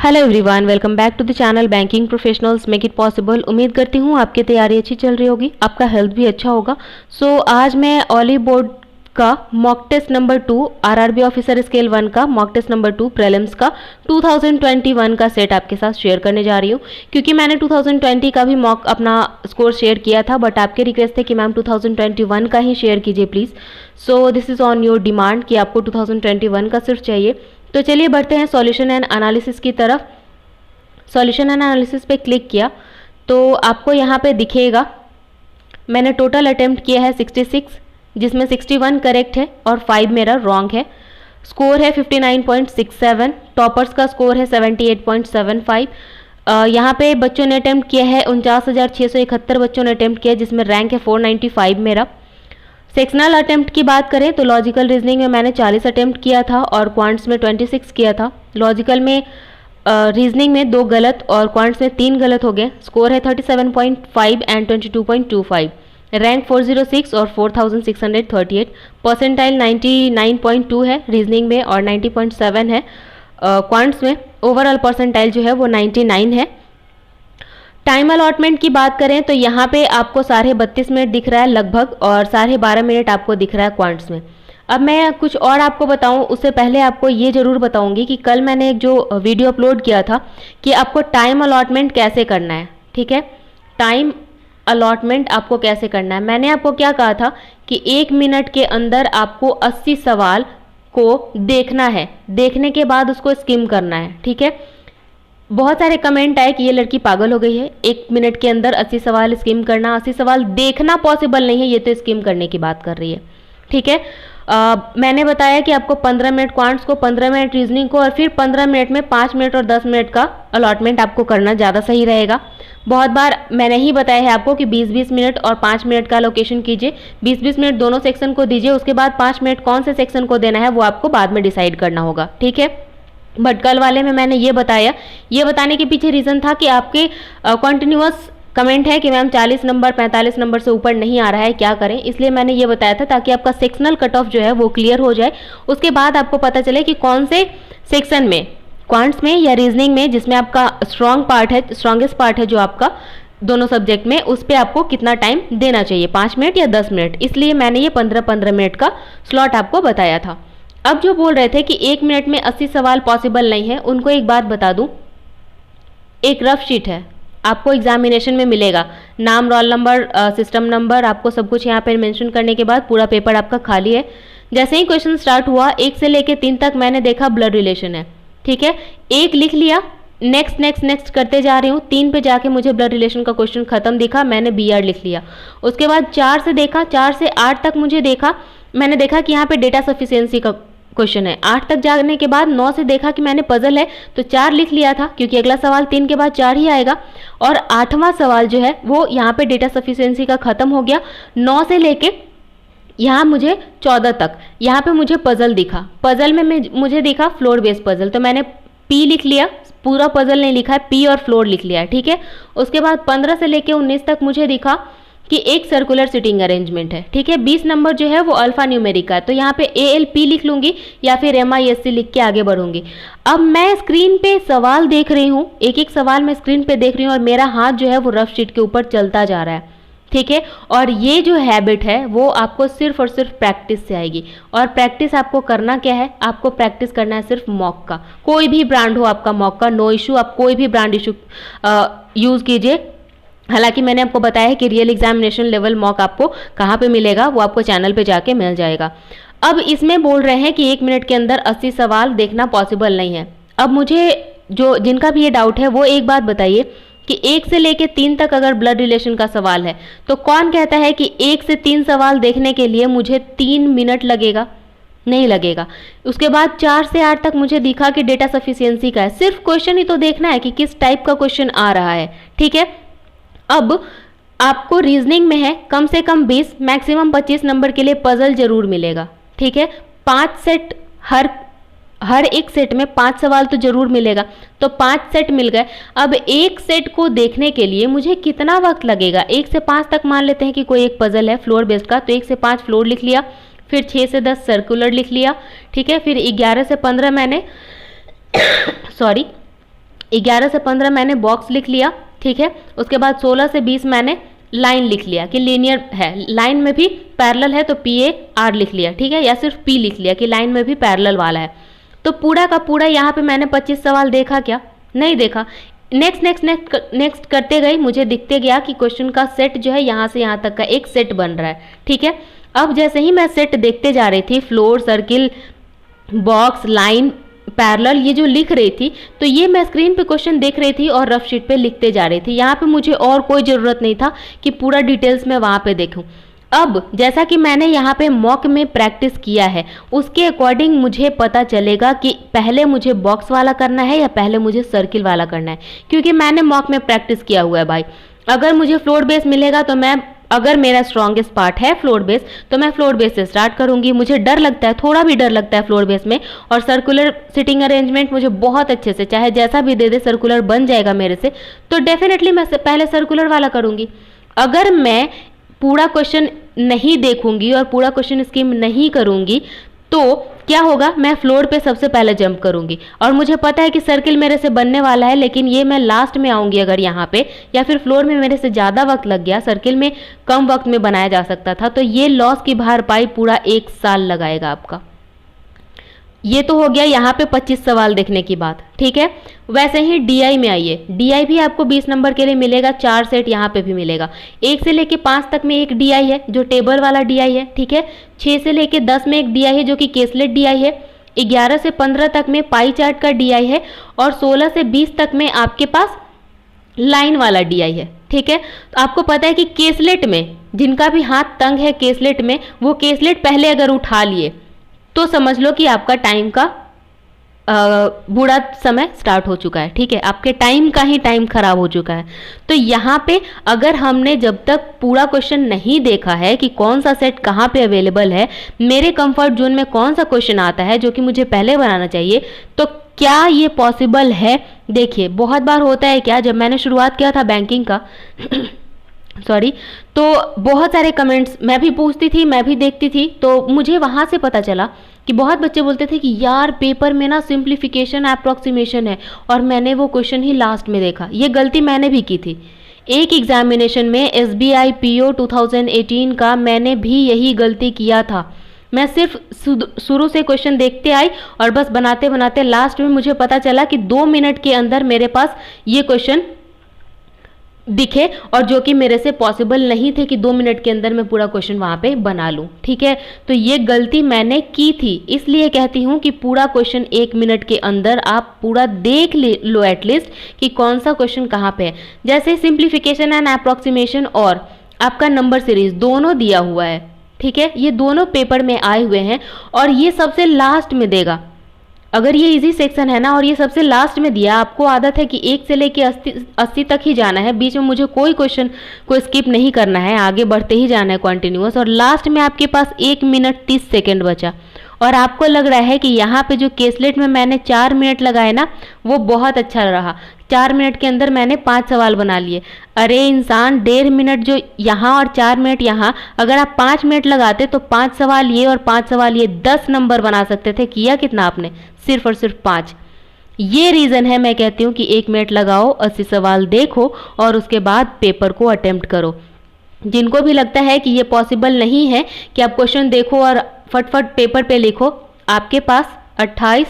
Hello everyone, welcome back to the channel banking professionals make it possible. उम्मीद करती हूँ आपकी तैयारी अच्छी चल रही होगी, आपका हेल्थ भी अच्छा होगा। आज मैं ऑली बोर्ड का mock test number 2 RRB officer scale 1 का मॉक टेस्ट नंबर 2 प्रीलिम्स का 2021 का सेट आपके साथ शेयर करने जा रही हूँ। क्योंकि मैंने 2020 का भी मॉक अपना स्कोर शेयर किया था, बट आपके रिक्वेस्ट थे कि मैम 2021 का ही शेयर कीजिए please. So this is on your demand कि आपको 2021 का सिर्फ चाहिए। तो चलिए बढ़ते हैं सॉल्यूशन एंड एनालिसिस की तरफ। सॉल्यूशन एंड एनालिसिस पे क्लिक किया तो आपको यहाँ पे दिखेगा मैंने टोटल अटेम्प्ट किया है 66, जिसमें 61 करेक्ट है और 5 मेरा रॉन्ग है। स्कोर है 59.67, टॉपर्स का स्कोर है 78.75। यहाँ पे बच्चों ने अटेम्प्ट किया है 49,671 बच्चों ने अटेम्प्ट किया, जिसमें रैंक है 495 मेरा। सेक्शनल अटेम्प्ट की बात करें तो लॉजिकल रीजनिंग में मैंने 40 अटेम्प्ट किया था और क्वांट्स में 26 किया था। लॉजिकल में रीजनिंग में 2 गलत और क्वांट्स में 3 गलत हो गए। स्कोर है 37.5 एंड 22.25। रैंक 406 और 4638। परसेंटाइल 99.2 है रीजनिंग में और 90.7 है क्वांट्स में। ओवरऑल परसेंटाइल जो है वो 99 है। टाइम अलॉटमेंट की बात करें तो यहाँ पे आपको 32.5 मिनट दिख रहा है लगभग, और 12.5 मिनट आपको दिख रहा है क्वांट्स में। अब मैं कुछ और आपको बताऊं उससे पहले आपको ये ज़रूर बताऊंगी कि कल मैंने एक जो वीडियो अपलोड किया था कि आपको टाइम अलॉटमेंट कैसे करना है। ठीक है, टाइम अलॉटमेंट आपको कैसे करना है। मैंने आपको क्या कहा था कि 1 मिनट के अंदर आपको 80 सवाल को देखना है, देखने के बाद उसको स्किम करना है। ठीक है, बहुत सारे कमेंट आए कि ये लड़की पागल हो गई है, 1 मिनट के अंदर 80 सवाल स्किम करना। 80 सवाल देखना पॉसिबल नहीं है, ये तो स्किम करने की बात कर रही है। ठीक है, मैंने बताया कि आपको 15 मिनट क्वांट्स को, 15 मिनट रीजनिंग को और फिर 15 मिनट में 5 मिनट और 10 मिनट का अलॉटमेंट आपको करना ज़्यादा सही रहेगा। बहुत बार मैंने ही बताया है आपको कि 20-20 मिनट और 5 मिनट का अलोकेशन कीजिए। 20-20 मिनट दोनों सेक्शन को दीजिए, उसके बाद 5 मिनट कौन से सेक्शन को देना है वो आपको बाद में डिसाइड करना होगा। ठीक है, बट कल वाले में मैंने ये बताया, ये बताने के पीछे रीज़न था कि आपके कॉन्टिन्यूअस कमेंट है कि मैम 40 नंबर 45 नंबर से ऊपर नहीं आ रहा है, क्या करें। इसलिए मैंने ये बताया था ताकि आपका सेक्शनल कट ऑफ जो है वो क्लियर हो जाए। उसके बाद आपको पता चले कि कौन से सेक्शन में, क्वांट्स में या रीजनिंग में, जिसमें आपका स्ट्रॉन्ग पार्ट है, स्ट्रॉन्गेस्ट पार्ट है जो आपका दोनों सब्जेक्ट में, उस पर आपको कितना टाइम देना चाहिए, 5 मिनट या 10 मिनट। इसलिए मैंने ये 15-15 मिनट का स्लॉट आपको बताया था। अब जो बोल रहे थे कि 1 मिनट में 80 सवाल पॉसिबल नहीं है, उनको एक बात बता दूं, एक रफ शीट है आपको एग्जामिनेशन में मिलेगा, नाम, रोल नंबर, सिस्टम नंबर, आपको सब कुछ यहाँ पे मेंशन करने के बाद पूरा पेपर आपका खाली है। जैसे ही क्वेश्चन स्टार्ट हुआ 1 से लेके 3 तक मैंने देखा ब्लड रिलेशन है। ठीक है, 1 लिख लिया, नेक्स्ट नेक्स्ट नेक्स्ट करते जा रही हूँ। 3 पे जाके मुझे ब्लड रिलेशन का क्वेश्चन खत्म दिखा, मैंने BR लिख लिया। उसके बाद 4 से देखा, 4 से 8 तक मुझे देखा, मैंने देखा कि यहाँ पे डेटा सफिशिएंसी का क्वेश्चन है। 8 तक जाने के बाद 9 से देखा कि मैंने पजल है तो 4 लिख लिया था, क्योंकि अगला सवाल 3 के बाद 4 ही आएगा। और 8वां सवाल जो है वो यहाँ पे डेटा सफिशिएंसी का खत्म हो गया। 9 से लेके यहाँ मुझे 14 तक यहाँ पे मुझे पजल दिखा। पजल में मुझे दिखा फ्लोर बेस्ड पजल, तो मैंने P लिख लिया, पूरा पजल नहीं लिखा है, P और फ्लोर लिख लिया। ठीक है, उसके बाद 15 से लेके 19 तक मुझे दिखा कि एक सर्कुलर सिटिंग अरेंजमेंट है। ठीक है, 20 नंबर जो है वो अल्फा न्यूमेरिक का है, तो यहाँ पे ALP लिख लूंगी या फिर MISC लिख के आगे बढ़ूंगी। अब मैं स्क्रीन पे सवाल देख रही हूँ, एक एक सवाल मैं स्क्रीन पे देख रही हूँ और मेरा हाथ जो है वो रफ शीट के ऊपर चलता जा रहा है। ठीक है, और ये जो हैबिट है वो आपको सिर्फ और सिर्फ प्रैक्टिस से आएगी। और प्रैक्टिस आपको करना क्या है, आपको प्रैक्टिस करना है सिर्फ मॉक का। कोई भी ब्रांड हो आपका मॉक का, नो इशू, आप कोई भी ब्रांड इशू यूज़ कीजिए। हालांकि मैंने आपको बताया है कि रियल एग्जामिनेशन लेवल मॉक आपको कहाँ पे मिलेगा, वो आपको चैनल पे जाके मिल जाएगा। अब इसमें बोल रहे हैं कि 1 मिनट के अंदर 80 सवाल देखना पॉसिबल नहीं है। अब मुझे जो जिनका भी ये डाउट है वो एक बात बताइए कि 1 से लेके 3 तक अगर ब्लड रिलेशन का सवाल है तो कौन कहता है कि 1 से 3 सवाल देखने के लिए मुझे 3 मिनट लगेगा? नहीं लगेगा। उसके बाद 4 से 8 तक मुझे दिखा कि डेटा सफिशिएंसी का है। सिर्फ क्वेश्चन ही तो देखना है कि किस टाइप का क्वेश्चन आ रहा है। ठीक है, अब आपको रीजनिंग में है कम से कम 20 मैक्सिमम 25 नंबर के लिए पजल जरूर मिलेगा। ठीक है, 5 सेट, हर एक सेट में 5 सवाल तो जरूर मिलेगा, तो 5 सेट मिल गए। अब एक सेट को देखने के लिए मुझे कितना वक्त लगेगा? 1 से 5 तक मान लेते हैं कि कोई एक पजल है फ्लोर बेस्ड का, तो 1 से 5 फ्लोर लिख लिया, फिर 6 से 10 सर्कुलर लिख लिया। ठीक है, फिर 11 से 15 मैंने 11 से 15 मैंने बॉक्स लिख लिया, ठीक है। उसके बाद 16 से 20 मैंने लाइन लिख लिया कि लीनियर है, लाइन में भी पैरेलल है तो PAR लिख लिया, ठीक है, या सिर्फ P लिख लिया कि लाइन में भी पैरेलल वाला है। तो पूरा का पूरा यहाँ पे मैंने 25 सवाल देखा क्या? नहीं देखा। नेक्स्ट नेक्स्ट नेक्स्ट नेक्स्ट करते गई, मुझे दिखते गया कि क्वेश्चन का सेट जो है यहाँ से यहाँ तक का एक सेट बन रहा है, ठीक है। अब जैसे ही मैं सेट देखते जा रही थी, floor, circle, box, line, parallel, ये जो लिख रही थी, तो ये मैं स्क्रीन पे क्वेश्चन देख रही थी और रफ शीट पे लिखते जा रही थी। यहाँ पे मुझे और कोई ज़रूरत नहीं था कि पूरा डिटेल्स में वहाँ पे देखूँ। अब जैसा कि मैंने यहाँ पे मॉक में प्रैक्टिस किया है, उसके अकॉर्डिंग मुझे पता चलेगा कि पहले मुझे बॉक्स वाला करना है या पहले मुझे सर्किल वाला करना है, क्योंकि मैंने मॉक में प्रैक्टिस किया हुआ है भाई। अगर मुझे फ्लोर बेस मिलेगा तो अगर मेरा स्ट्रॉन्गेस्ट पार्ट है फ्लोर बेस, तो मैं फ्लोर बेस से स्टार्ट करूंगी। मुझे डर लगता है, थोड़ा भी डर लगता है फ्लोर बेस में, और सर्कुलर सिटिंग अरेंजमेंट मुझे बहुत अच्छे से, चाहे जैसा भी दे दे, सर्कुलर बन जाएगा मेरे से, तो डेफिनेटली मैं पहले सर्कुलर वाला करूंगी। अगर मैं पूरा क्वेश्चन नहीं देखूंगी और पूरा क्वेश्चन स्कीम नहीं करूंगी तो क्या होगा, मैं फ्लोर पे सबसे पहले जंप करूंगी, और मुझे पता है कि सर्किल मेरे से बनने वाला है, लेकिन ये मैं लास्ट में आऊंगी अगर यहाँ पे, या फिर फ्लोर में मेरे से ज़्यादा वक्त लग गया, सर्किल में कम वक्त में बनाया जा सकता था, तो ये लॉस की भरपाई पूरा 1 साल लगाएगा आपका। ये तो हो गया यहाँ पे 25 सवाल देखने की बात, ठीक है। वैसे ही DI में आइए, DI भी आपको 20 नंबर के लिए मिलेगा, 4 सेट यहाँ पे भी मिलेगा। 1 से लेके 5 तक में एक DI है जो टेबल वाला DI है, ठीक है। 6 से लेके 10 में एक DI है जो कि केसलेट DI है। 11 से 15 तक में पाई चार्ट का DI है, और 16 से 20 तक में आपके पास लाइन वाला DI है, ठीक है। तो आपको पता है कि केसलेट में जिनका भी हाथ तंग है केसलेट में, वो केसलेट पहले अगर उठा लिए तो समझ लो कि आपका टाइम का बुरा समय स्टार्ट हो चुका है, ठीक है। आपके टाइम का ही टाइम खराब हो चुका है। तो यहाँ पे अगर हमने जब तक पूरा क्वेश्चन नहीं देखा है कि कौन सा सेट कहाँ पे अवेलेबल है, मेरे कंफर्ट जोन में कौन सा क्वेश्चन आता है जो कि मुझे पहले बनाना चाहिए, तो क्या ये पॉसिबल है? देखिए, बहुत बार होता है क्या, जब मैंने शुरुआत किया था बैंकिंग का सॉरी, तो बहुत सारे कमेंट्स मैं भी पूछती थी, मैं भी देखती थी, तो मुझे वहाँ से पता चला कि बहुत बच्चे बोलते थे कि यार पेपर में ना सिंप्लीफिकेशन अप्रॉक्सीमेशन है, और मैंने वो क्वेश्चन ही लास्ट में देखा। ये गलती मैंने भी की थी। एक एग्जामिनेशन में SBI PO 2018 का मैंने भी यही गलती किया था। मैं सिर्फ शुरू से क्वेश्चन देखते आई और बस बनाते बनाते लास्ट में मुझे पता चला कि 2 मिनट के अंदर मेरे पास ये क्वेश्चन दिखे, और जो कि मेरे से पॉसिबल नहीं थे कि 2 मिनट के अंदर मैं पूरा क्वेश्चन वहाँ पे बना लूँ, ठीक है। तो ये गलती मैंने की थी, इसलिए कहती हूँ कि पूरा क्वेश्चन 1 मिनट के अंदर आप पूरा देख लो एटलीस्ट कि कौन सा क्वेश्चन कहाँ पे है। जैसे सिंप्लीफिकेशन एंड अप्रॉक्सीमेशन और आपका नंबर सीरीज दोनों दिया हुआ है, ठीक है। ये दोनों पेपर में आए हुए हैं, और ये सबसे लास्ट में देगा। अगर ये इजी सेक्शन है ना और ये सबसे लास्ट में दिया, आपको आदत है कि 1 से लेके 80 तक ही जाना है, बीच में मुझे कोई क्वेश्चन को स्किप नहीं करना है, आगे बढ़ते ही जाना है कंटिन्यूअस, और लास्ट में आपके पास 1 मिनट 30 सेकेंड बचा, और आपको लग रहा है कि यहाँ पे जो केसलेट में मैंने 4 मिनट लगाए ना, वो बहुत अच्छा रहा। 4 मिनट के अंदर मैंने 5 सवाल बना लिए। अरे इंसान, 1.5 मिनट जो यहाँ और 4 मिनट यहाँ, अगर आप 5 मिनट लगाते तो 5 सवाल ये और 5 सवाल ये, 10 नंबर बना सकते थे। किया कितना आपने? सिर्फ और सिर्फ 5। ये रीज़न है मैं कहती हूँ कि 1 मिनट लगाओ, 80 सवाल देखो और उसके बाद पेपर को अटेम्प्ट करो। जिनको भी लगता है कि ये पॉसिबल नहीं है कि आप क्वेश्चन देखो और फटफट पेपर पे लिखो, आपके पास 28,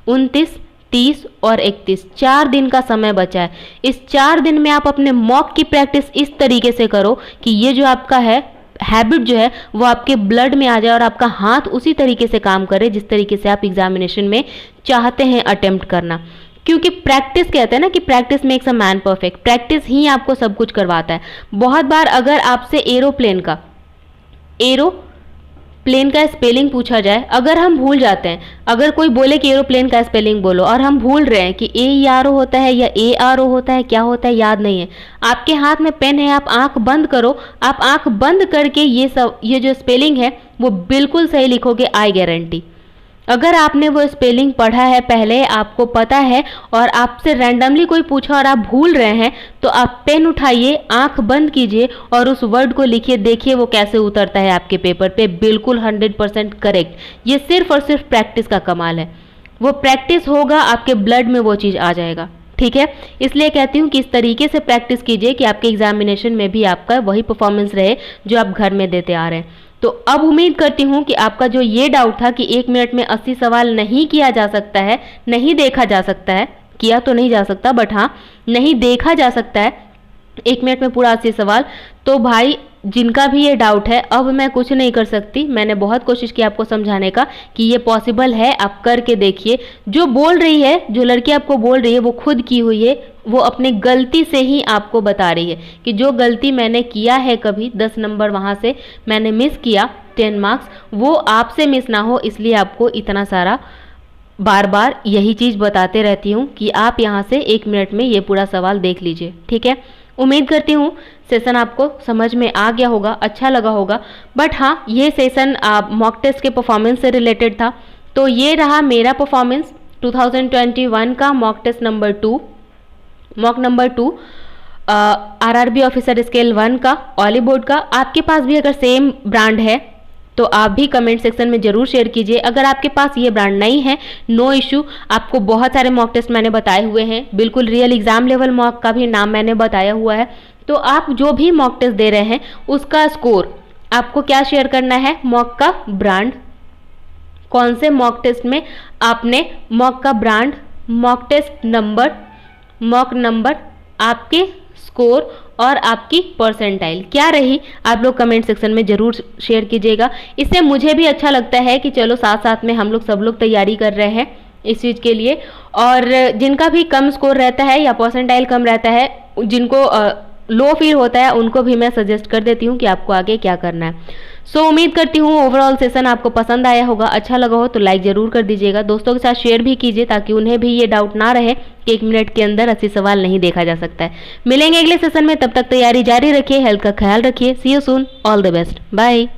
29, 30 और 31 4 दिन का समय बचा है। इस 4 दिन में आप अपने मॉक की प्रैक्टिस इस तरीके से करो कि ये जो आपका है हैबिट जो है वो आपके ब्लड में आ जाए और आपका हाथ उसी तरीके से काम करे जिस तरीके से आप एग्जामिनेशन में चाहते हैं अटेम्प्ट करना। क्योंकि प्रैक्टिस कहते हैं ना कि practice makes a man perfect, practice ही आपको सब कुछ करवाता है। बहुत बार अगर आपसे एरोप्लेन का स्पेलिंग पूछा जाए, अगर हम भूल जाते हैं, अगर कोई बोले कि एरोप्लेन का स्पेलिंग बोलो और हम भूल रहे हैं कि AERO होता है या ARO होता है, क्या होता है याद नहीं है, आपके हाथ में पेन है, आप आंख बंद करो, आप आंख बंद करके ये जो स्पेलिंग है वो बिल्कुल सही लिखोगे, आई गारंटी। अगर आपने वो स्पेलिंग पढ़ा है पहले, आपको पता है, और आपसे रैंडमली कोई पूछा और आप भूल रहे हैं, तो आप पेन उठाइए, आंख बंद कीजिए और उस वर्ड को लिखिए, देखिए वो कैसे उतरता है आपके पेपर पे, बिल्कुल 100% करेक्ट। ये सिर्फ और सिर्फ प्रैक्टिस का कमाल है। वो प्रैक्टिस होगा, आपके ब्लड में वो चीज़ आ जाएगा, ठीक है, इसलिए कहती हूँ कि इस तरीके से प्रैक्टिस कीजिए कि आपके एग्जामिनेशन में भी आपका वही परफॉर्मेंस रहे जो आप घर में देते आ रहे हैं। तो अब उम्मीद करती हूँ कि आपका जो ये डाउट था कि 1 मिनट में 80 सवाल नहीं किया जा सकता है, नहीं देखा जा सकता है, किया तो नहीं जा सकता बट हाँ नहीं देखा जा सकता है 1 मिनट में पूरा 80 सवाल, तो भाई जिनका भी ये डाउट है अब मैं कुछ नहीं कर सकती। मैंने बहुत कोशिश की आपको समझाने का कि ये पॉसिबल है, आप करके देखिए। जो बोल रही है, जो लड़की आपको बोल रही है वो खुद की हुई है, वो अपनी गलती से ही आपको बता रही है कि जो गलती मैंने किया है कभी 10 नंबर वहाँ से मैंने मिस किया 10 मार्क्स, वो आपसे मिस ना हो, इसलिए आपको इतना सारा बार बार यही चीज़ बताते रहती हूँ कि आप यहाँ से 1 मिनट में ये पूरा सवाल देख लीजिए। ठीक है, उम्मीद करती हूँ सेशन आपको समझ में आ गया होगा, अच्छा लगा होगा। बट हाँ, ये सेशन मॉक टेस्ट के परफॉर्मेंस से रिलेटेड था। तो ये रहा मेरा परफॉर्मेंस 2021 का mock test number 2, mock number 2 RRB officer scale 1 का ऑली बोर्ड का। आपके पास भी अगर सेम ब्रांड है तो आप भी कमेंट सेक्शन में ज़रूर शेयर कीजिए। अगर आपके पास ये ब्रांड नहीं है, नो इशू, आपको बहुत सारे मॉक टेस्ट मैंने बताए हुए हैं, बिल्कुल रियल एग्जाम लेवल मॉक का भी नाम मैंने बताया हुआ है। तो आप जो भी मॉक टेस्ट दे रहे हैं उसका स्कोर आपको क्या शेयर करना है, मॉक का ब्रांड, कौन से मॉक टेस्ट में आपने मॉक का brand, mock test number, mock number, आपके स्कोर और आपकी परसेंटाइल क्या रही, आप लोग कमेंट सेक्शन में ज़रूर शेयर कीजिएगा। इससे मुझे भी अच्छा लगता है कि चलो साथ साथ में हम लोग सब लोग तैयारी कर रहे हैं इस चीज़ के लिए। और जिनका भी कम स्कोर रहता है या परसेंटाइल कम रहता है, जिनको लो फील होता है, उनको भी मैं सजेस्ट कर देती हूँ कि आपको आगे क्या करना है। सो उम्मीद करती हूँ ओवरऑल सेशन आपको पसंद आया होगा, अच्छा लगा हो तो लाइक ज़रूर कर दीजिएगा, दोस्तों के साथ शेयर भी कीजिए ताकि उन्हें भी ये डाउट ना रहे कि 1 मिनट के अंदर 80 सवाल नहीं देखा जा सकता है। मिलेंगे अगले सेशन में, तब तक तैयारी जारी रखिए, हेल्थ का ख्याल रखिए। See you soon, all the best, bye.